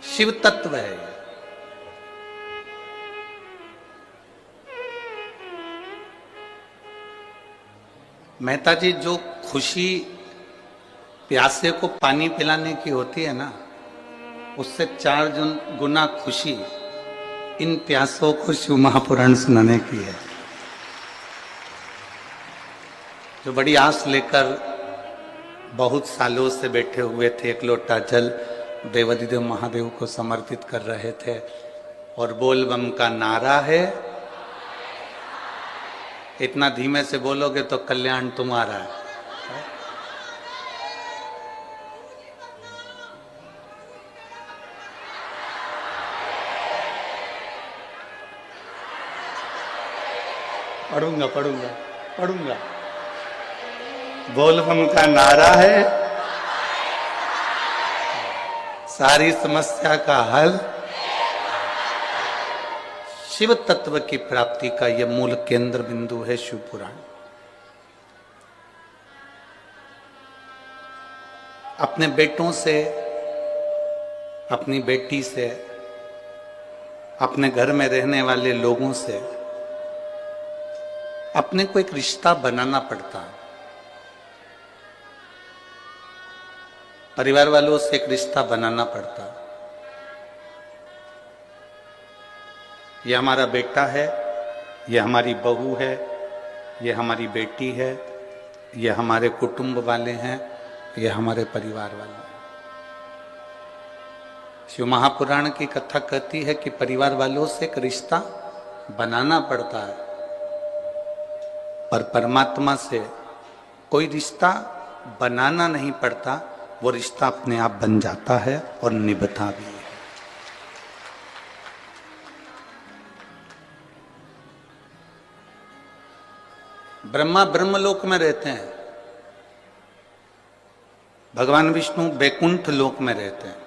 शिव तत्व है ये। मेहता जी, जो खुशी प्यासे को पानी पिलाने की होती है ना, उससे 4 गुना खुशी इन प्यासों को शिव महापुराण सुनाने की है। जो बड़ी आस लेकर बहुत सालों से बैठे हुए थे, एक लोटा जल देवाधिदेव महादेव को समर्पित कर रहे थे और बोल बम का नारा है। इतना धीमे से बोलोगे तो कल्याण तुम्हारा है। पढ़ूंगा पढ़ूंगा पढ़ूंगा। बोल बम का नारा है, सारी समस्या का हल, शिव तत्व की प्राप्ति का यह मूल केंद्र बिंदु है शिव पुराण। अपने बेटों से, अपनी बेटी से, अपने घर में रहने वाले लोगों से अपने को एक रिश्ता बनाना पड़ता है। परिवार वालों से एक रिश्ता बनाना पड़ता है। ये हमारा बेटा है, ये हमारी बहू है, ये हमारी बेटी है, ये हमारे कुटुंब वाले हैं, ये हमारे परिवार वाले हैं। शिव महापुराण की कथा कहती है कि परिवार वालों से एक रिश्ता बनाना पड़ता है, पर परमात्मा से कोई रिश्ता बनाना नहीं पड़ता, वो रिश्ता अपने आप बन जाता है और निभता भी है। ब्रह्मा ब्रह्मलोक में रहते हैं, भगवान विष्णु बैकुंठ लोक में रहते हैं।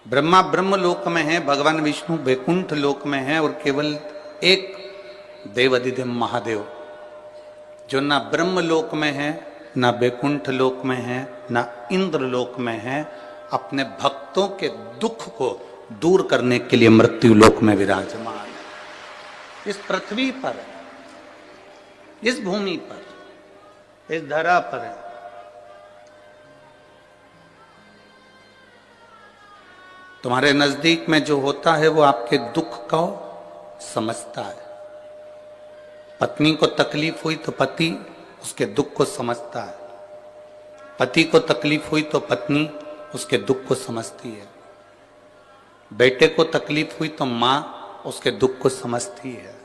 ब्रह्मा ब्रह्मलोक में है, भगवान विष्णु बैकुंठ लोक में है, और केवल एक देवाधिदेव महादेव जो ना ब्रह्मलोक में है, ना बैकुंठ लोक में है, ना इंद्र लोक में है, अपने भक्तों के दुख को दूर करने के लिए मृत्यु लोक में विराजमान है। इस पृथ्वी पर, इस भूमि पर, इस धरा पर है। तुम्हारे नजदीक में जो होता है वो आपके दुख को समझता है। पत्नी को तकलीफ हुई तो पति उसके दुख को समझता है, पति को तकलीफ हुई तो पत्नी उसके दुख को समझती है, बेटे को तकलीफ हुई तो माँ उसके दुख को समझती है,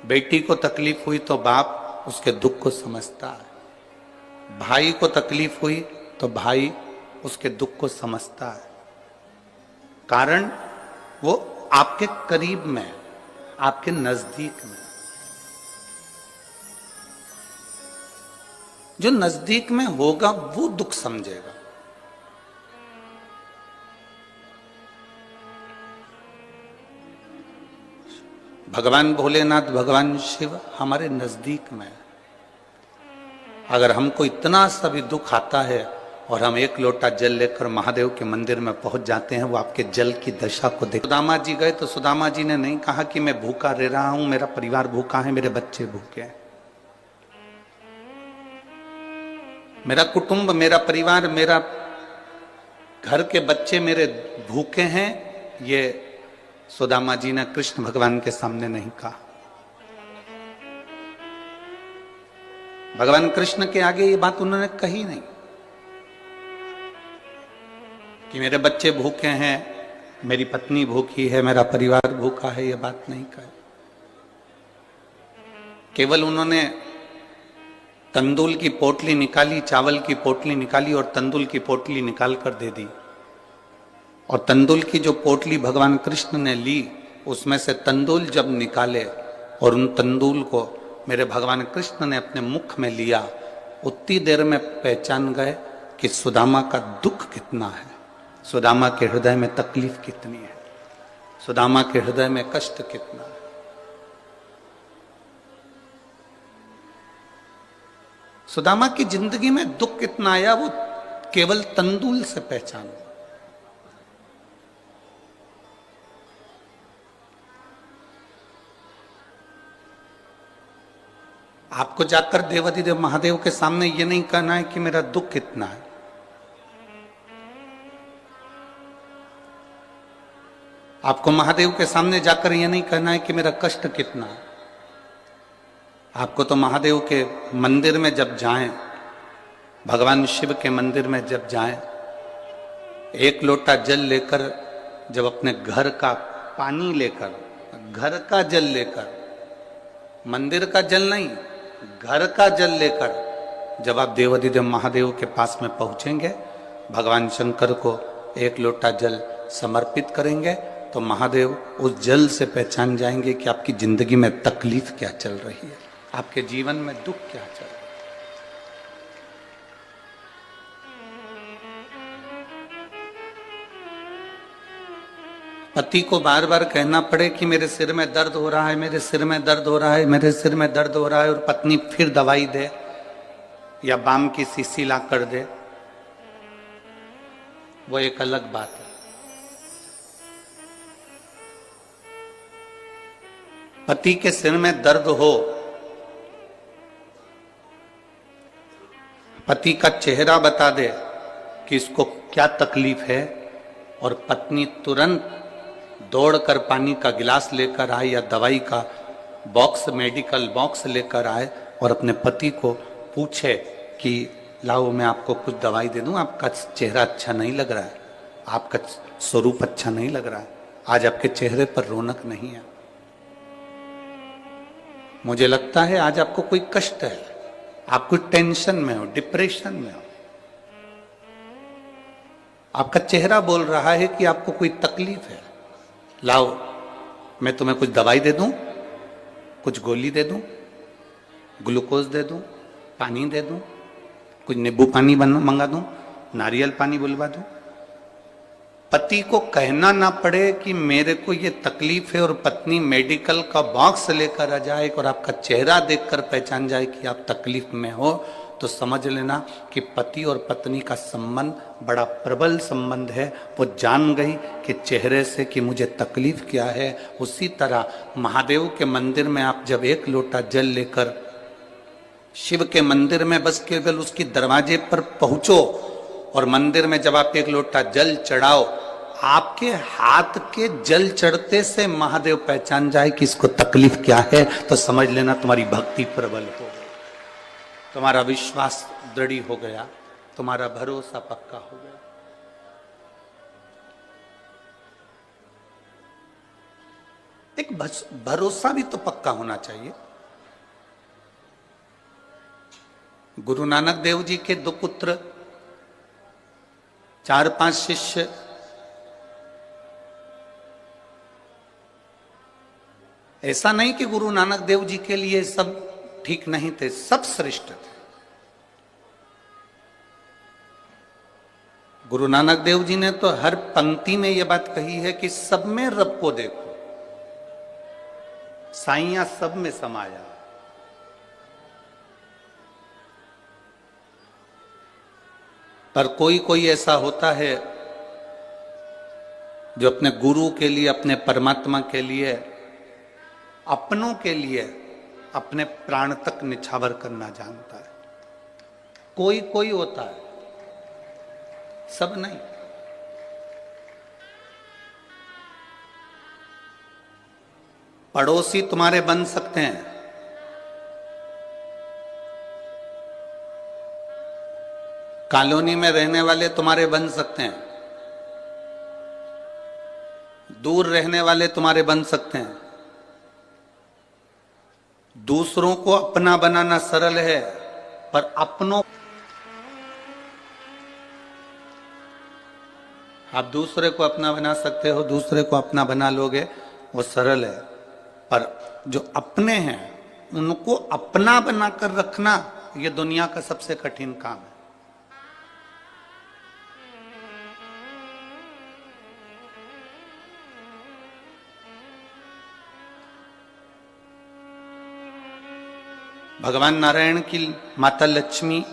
बेटी को तकलीफ हुई तो बाप उसके दुख को समझता है, भाई को तकलीफ हुई तो भाई उसके दुख को समझता है। कारण वो आपके करीब में, आपके नजदीक में। जो नजदीक में होगा वो दुख समझेगा। भगवान भोलेनाथ, भगवान शिव हमारे नजदीक में। अगर हमको इतना सा भी दुख आता है और हम एक लोटा जल लेकर महादेव के मंदिर में पहुंच जाते हैं, वो आपके जल की दशा को देख। सुदामा जी गए तो सुदामा जी ने नहीं कहा कि मैं भूखा रह रहा हूं, मेरा परिवार भूखा है, मेरे बच्चे भूखे हैं, मेरा कुटुंब, मेरा परिवार, मेरा घर के बच्चे मेरे भूखे हैं। ये सुदामा जी ने कृष्ण भगवान के सामने नहीं कहा। भगवान कृष्ण के आगे ये बात उन्होंने कही नहीं कि मेरे बच्चे भूखे हैं, मेरी पत्नी भूखी है, मेरा परिवार भूखा है, ये बात नहीं कही। केवल उन्होंने तंदूल की पोटली निकाली, चावल की पोटली निकाली और तंदूल की पोटली निकाल कर दे दी। और तंदूल की जो पोटली भगवान कृष्ण ने ली, उसमें से तंदूल जब निकाले और उन तंदूल को मेरे भगवान कृष्ण ने अपने मुख में लिया, उतनी देर में पहचान गए कि सुदामा का दुख कितना है, सुदामा के हृदय में तकलीफ कितनी है, सुदामा के हृदय में कष्ट कितना है। सुदामा की जिंदगी में दुख कितना आया वो केवल तंदुल से पहचान। आपको जाकर देवाधिदेव महादेव के सामने ये नहीं कहना है कि मेरा दुख कितना है। आपको महादेव के सामने जाकर ये नहीं कहना है कि मेरा कष्ट कितना है। आपको तो महादेव के मंदिर में जब जाएं, भगवान शिव के मंदिर में जब जाएं, एक लोटा जल लेकर, जब अपने घर का पानी लेकर, घर का जल लेकर, मंदिर का जल नहीं, घर का जल लेकर जब आप देवाधिदेव महादेव के पास में पहुंचेंगे, भगवान शंकर को एक लोटा जल समर्पित करेंगे, तो महादेव उस जल से पहचान जाएंगे कि आपकी जिंदगी में तकलीफ क्या चल रही है, आपके जीवन में दुख क्या चल रहा है। पति को बार बार कहना पड़े कि मेरे सिर में दर्द हो रहा है, मेरे सिर में दर्द हो रहा है, मेरे सिर में दर्द हो रहा है, और पत्नी फिर दवाई दे या बाम की शीशी ला कर दे, वो एक अलग बात है। पति के सिर में दर्द हो, पति का चेहरा बता दे कि इसको क्या तकलीफ है, और पत्नी तुरंत दौड़कर पानी का गिलास लेकर आए या दवाई का बॉक्स, मेडिकल बॉक्स लेकर आए और अपने पति को पूछे कि लाओ मैं आपको कुछ दवाई दे दूं, आपका चेहरा अच्छा नहीं लग रहा है, आपका स्वरूप अच्छा नहीं लग रहा है, आज आपके चेहरे पर रौनक नहीं है, मुझे लगता है आज आपको कोई कष्ट है, आप कोई टेंशन में हो, डिप्रेशन में हो, आपका चेहरा बोल रहा है कि आपको कोई तकलीफ है, लाओ मैं तुम्हें कुछ दवाई दे दूं, कुछ गोली दे दूं, ग्लूकोज दे दूं, पानी दे दूं, कुछ नींबू पानी मंगा दूं, नारियल पानी बुलवा दूं। पति को कहना ना पड़े कि मेरे को ये तकलीफ है, और पत्नी मेडिकल का बॉक्स लेकर आ जाए और आपका चेहरा देखकर पहचान जाए कि आप तकलीफ में हो, तो समझ लेना कि पति और पत्नी का संबंध बड़ा प्रबल संबंध है। वो जान गई कि चेहरे से कि मुझे तकलीफ क्या है। उसी तरह महादेव के मंदिर में आप जब एक लोटा जल लेकर शिव के मंदिर में बस केवल उसकी दरवाजे पर पहुंचो, और मंदिर में जब आप एक लोटा जल चढ़ाओ, आपके हाथ के जल चढ़ते से महादेव पहचान जाए कि इसको तकलीफ क्या है, तो समझ लेना तुम्हारी भक्ति प्रबल हो गई, तुम्हारा विश्वास दृढ़ हो गया, तुम्हारा भरोसा पक्का हो गया। एक भरोसा भी तो पक्का होना चाहिए। गुरु नानक देव जी के 2 पुत्र, 4-5 शिष्य, ऐसा नहीं कि गुरु नानक देव जी के लिए सब ठीक नहीं थे, सब श्रेष्ठ थे। गुरु नानक देव जी ने तो हर पंक्ति में यह बात कही है कि सब में रब को देखो, साइया सब में समाया। पर कोई कोई ऐसा होता है जो अपने गुरु के लिए, अपने परमात्मा के लिए, अपनों के लिए अपने प्राण तक निछावर करना जानता है। कोई कोई होता है, सब नहीं। पड़ोसी तुम्हारे बन सकते हैं, कॉलोनी में रहने वाले तुम्हारे बन सकते हैं, दूर रहने वाले तुम्हारे बन सकते हैं। दूसरों को अपना बनाना सरल है, पर अपनों, आप दूसरे को अपना बना सकते हो, दूसरे को अपना बना लोगे, वो सरल है, पर जो अपने हैं उनको अपना बनाकर रखना, ये दुनिया का सबसे कठिन काम है। भगवान नारायण की माता लक्ष्मी,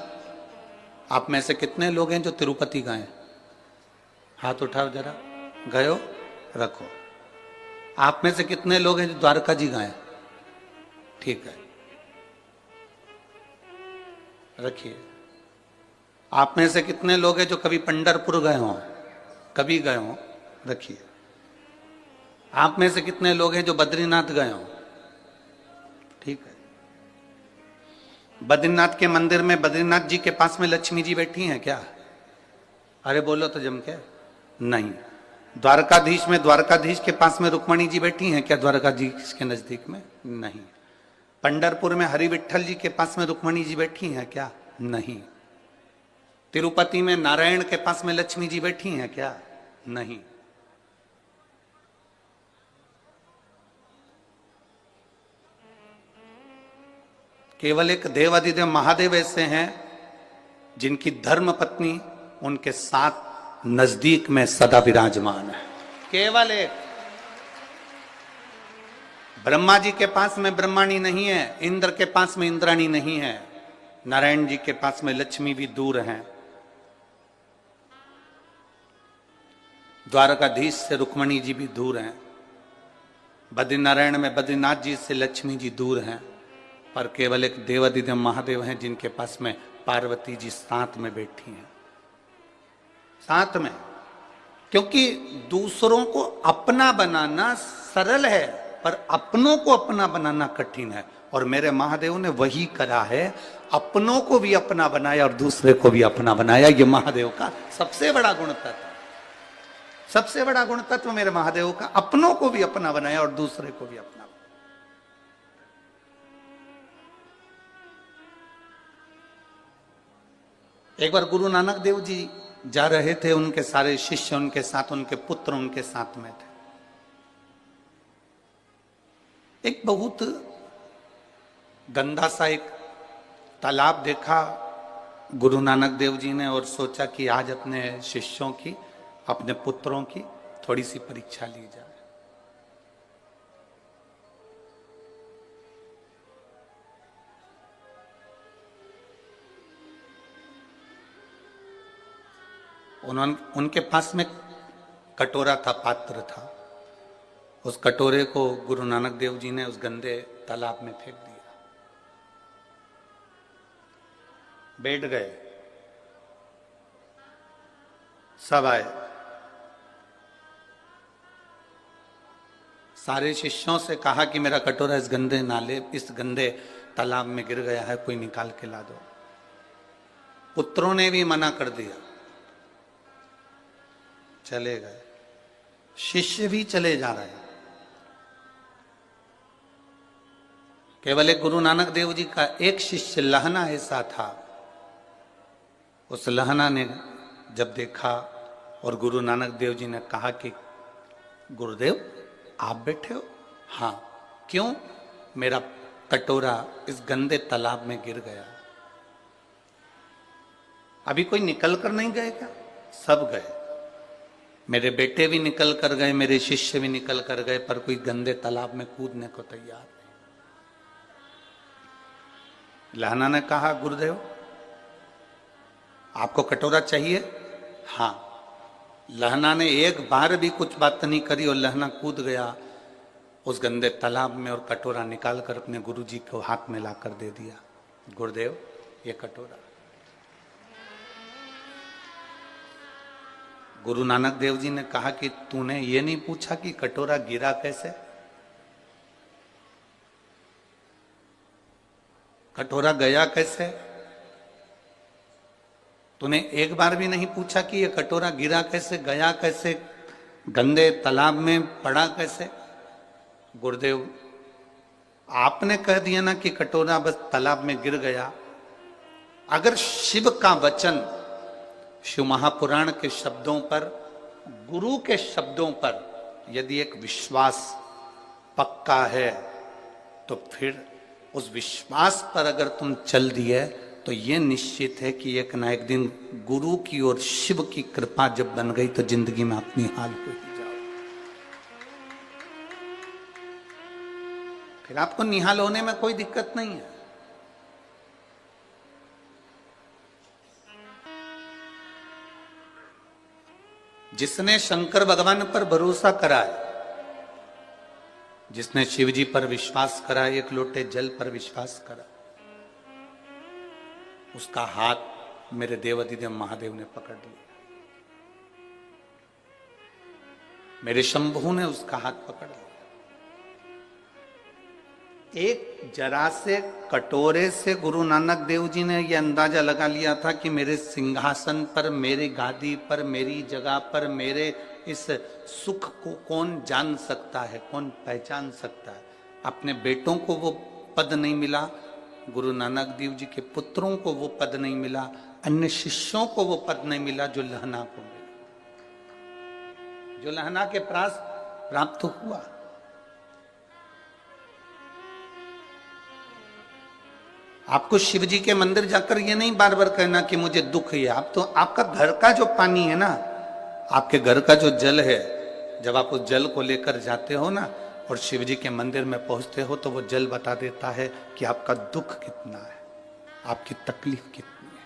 आप में से कितने लोग हैं जो तिरुपति गए? हाथ उठाओ जरा। गए हो? रखो। आप में से कितने लोग हैं जो द्वारका जी गए? ठीक है, रखिए। आप में से कितने लोग हैं जो कभी पंढरपुर गए हो? कभी गए हो? रखिए। आप में से कितने लोग हैं जो बद्रीनाथ गए हो? ठीक है। बद्रीनाथ के मंदिर में, बद्रीनाथ जी के पास में लक्ष्मी जी बैठी हैं क्या? अरे बोलो तो जम के। नहीं। द्वारकाधीश में, द्वारकाधीश के पास में रुक्मणी जी बैठी हैं क्या? द्वारकाधीश के नजदीक में? नहीं। पंढरपुर में हरि विठल जी के पास में रुक्मणी जी बैठी हैं क्या? नहीं। तिरुपति में नारायण के पास में लक्ष्मी जी बैठी हैं क्या? नहीं। केवल एक देवाधिदेव महादेव ऐसे हैं जिनकी धर्म पत्नी उनके साथ नजदीक में सदा विराजमान है। केवल एक। ब्रह्मा जी के पास में ब्रह्माणी नहीं है, इंद्र के पास में इंद्राणी नहीं है, नारायण जी के पास में लक्ष्मी भी दूर हैं, द्वारकाधीश से रुक्मणी जी भी दूर हैं, बद्रीनारायण में बद्रीनाथ जी से लक्ष्मी जी दूर हैं, पर केवल एक देवाधिदेव महादेव हैं जिनके पास में पार्वती जी साथ में बैठी हैं, साथ में। क्योंकि दूसरों को अपना बनाना सरल है, पर अपनों को अपना बनाना कठिन है। और मेरे महादेव ने वही करा है, अपनों को भी अपना बनाया और दूसरे को भी अपना बनाया। ये महादेव का सबसे बड़ा गुण तत्व, सबसे बड़ा गुण तत्व मेरे महादेव का, अपनों को भी अपना बनाया और दूसरे को भी अपना। एक बार गुरु नानक देव जी जा रहे थे, उनके सारे शिष्य उनके साथ, उनके पुत्र उनके साथ में थे। एक बहुत गंदा सा एक तालाब देखा गुरु नानक देव जी ने और सोचा कि आज अपने शिष्यों की, अपने पुत्रों की थोड़ी सी परीक्षा ली जाए। उनके पास में कटोरा था, पात्र था। उस कटोरे को गुरु नानक देव जी ने उस गंदे तालाब में फेंक दिया। बैठ गए, सब आए, सारे शिष्यों से कहा कि मेरा कटोरा इस गंदे नाले, इस गंदे तालाब में गिर गया है, कोई निकाल के ला दो। पुत्रों ने भी मना कर दिया, चले गए। शिष्य भी चले जा रहे हैं। केवल एक गुरु नानक देव जी का एक शिष्य लहना ऐसा था, उस लहना ने जब देखा और गुरु नानक देव जी ने कहा कि गुरुदेव आप बैठे हो? हाँ। क्यों? मेरा कटोरा इस गंदे तालाब में गिर गया। अभी कोई निकल कर नहीं गए क्या? सब गए। मेरे बेटे भी निकल कर गए, मेरे शिष्य भी निकल कर गए, पर कोई गंदे तालाब में कूदने को तैयार नहीं। लहना ने कहा गुरुदेव आपको कटोरा चाहिए? हाँ। लहना ने एक बार भी कुछ बात नहीं करी और लहना कूद गया उस गंदे तालाब में और कटोरा निकाल कर अपने गुरुजी को हाथ में लाकर दे दिया। गुरुदेव ये कटोरा। गुरु नानक देव जी ने कहा कि तूने ये नहीं पूछा कि कटोरा गिरा कैसे? कटोरा गया कैसे? तूने एक बार भी नहीं पूछा कि ये कटोरा गिरा कैसे, गया कैसे, गंदे तालाब में पड़ा कैसे? गुरुदेव आपने कह दिया ना कि कटोरा बस तालाब में गिर गया। अगर शिव का वचन, शिव महापुराण के शब्दों पर, गुरु के शब्दों पर यदि एक विश्वास पक्का है, तो फिर उस विश्वास पर अगर तुम चल दिए तो ये निश्चित है कि एक ना एक दिन गुरु की और शिव की कृपा जब बन गई तो जिंदगी में अपनी हाल हो ही जाओ। फिर आपको निहाल होने में कोई दिक्कत नहीं है। जिसने शंकर भगवान पर भरोसा करा है, जिसने शिव जी पर विश्वास करा, एक लोटे जल पर विश्वास करा, उसका हाथ मेरे देवाधिदेव महादेव ने पकड़ लिया। मेरे शंभू ने उसका हाथ पकड़ लिया। एक जरा से कटोरे से गुरु नानक देव जी ने यह अंदाजा लगा लिया था कि मेरे सिंहासन पर, मेरी गादी पर, मेरी जगह पर, मेरे इस सुख को कौन जान सकता है, कौन पहचान सकता है। अपने बेटों को वो पद नहीं मिला, गुरु नानक देव जी के पुत्रों को वो पद नहीं मिला, अन्य शिष्यों को वो पद नहीं मिला जो लहना को मिला, जो लहना के पास प्राप्त हुआ। आपको शिव जी के मंदिर जाकर ये नहीं बार बार कहना कि मुझे दुख है। आप तो, आपका घर का जो पानी है ना, आपके घर का जो जल है, जब आप उस जल को लेकर जाते हो ना और शिव जी के मंदिर में पहुंचते हो, तो वो जल बता देता है कि आपका दुख कितना है, आपकी तकलीफ कितनी है।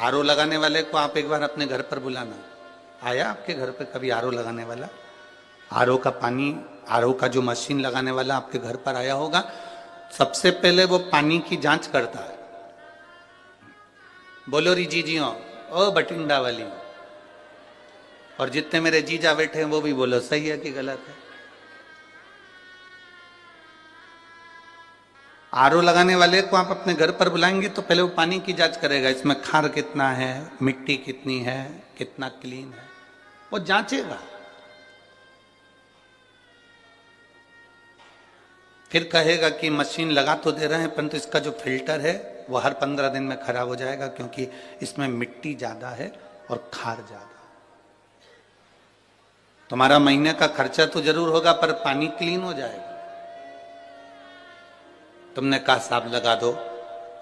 आरओ लगाने वाले को आप एक बार अपने घर पर बुलाना। आया आपके घर पे कभी आरओ लगाने वाला? आरओ का पानी, आरओ का जो मशीन लगाने वाला आपके घर पर आया होगा, सबसे पहले वो पानी की जांच करता है। बोलो री जीजियों, ओ बटिंडा वाली, और जितने मेरे जीजा बैठे हैं वो भी बोलो सही है कि गलत है। आरओ लगाने वाले को आप अपने घर पर बुलाएंगे तो पहले वो पानी की जांच करेगा, इसमें खार कितना है, मिट्टी कितनी है, कितना क्लीन है, वो जांचेगा। फिर कहेगा कि मशीन लगा तो दे रहे हैं परंतु इसका जो फिल्टर है वो हर 15 दिन में खराब हो जाएगा, क्योंकि इसमें मिट्टी ज्यादा है और खार ज्यादा। तुम्हारा महीने का खर्चा तो जरूर होगा पर पानी क्लीन हो जाएगा। तुमने कहा साहब लगा दो,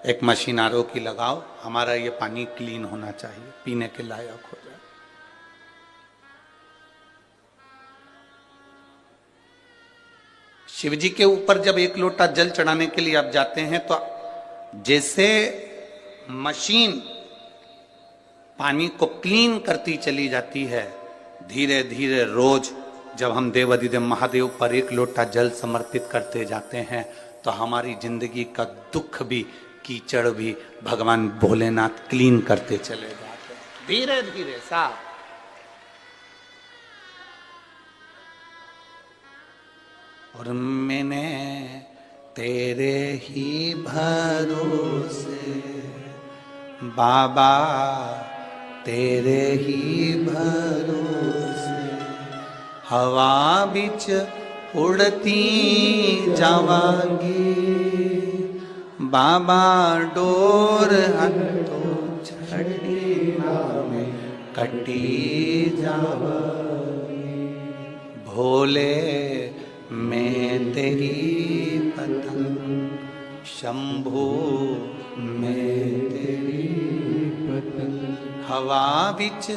एक मशीन आरओ की लगाओ, हमारा ये पानी क्लीन होना चाहिए, पीने के लायक हो जाए। शिव जी के ऊपर जब एक लोटा जल चढ़ाने के लिए आप जाते हैं तो जैसे मशीन पानी को क्लीन करती चली जाती है, धीरे धीरे रोज जब हम देवाधिदेव महादेव पर एक लोटा जल समर्पित करते जाते हैं तो हमारी जिंदगी का दुख भी, कीचड़ भी भगवान भोलेनाथ क्लीन करते चले जाते हैं, धीरे धीरे साफ। और मैंने तेरे ही भरोसे बाबा, तेरे ही भरोसे हवा बिच उड़ती जावांगी, बाबा डोर हंतो छड़ी में कटी जावांगी, भोले मैं तेरी पतंग, शंभू मैं तेरी पतंग, हवा बिच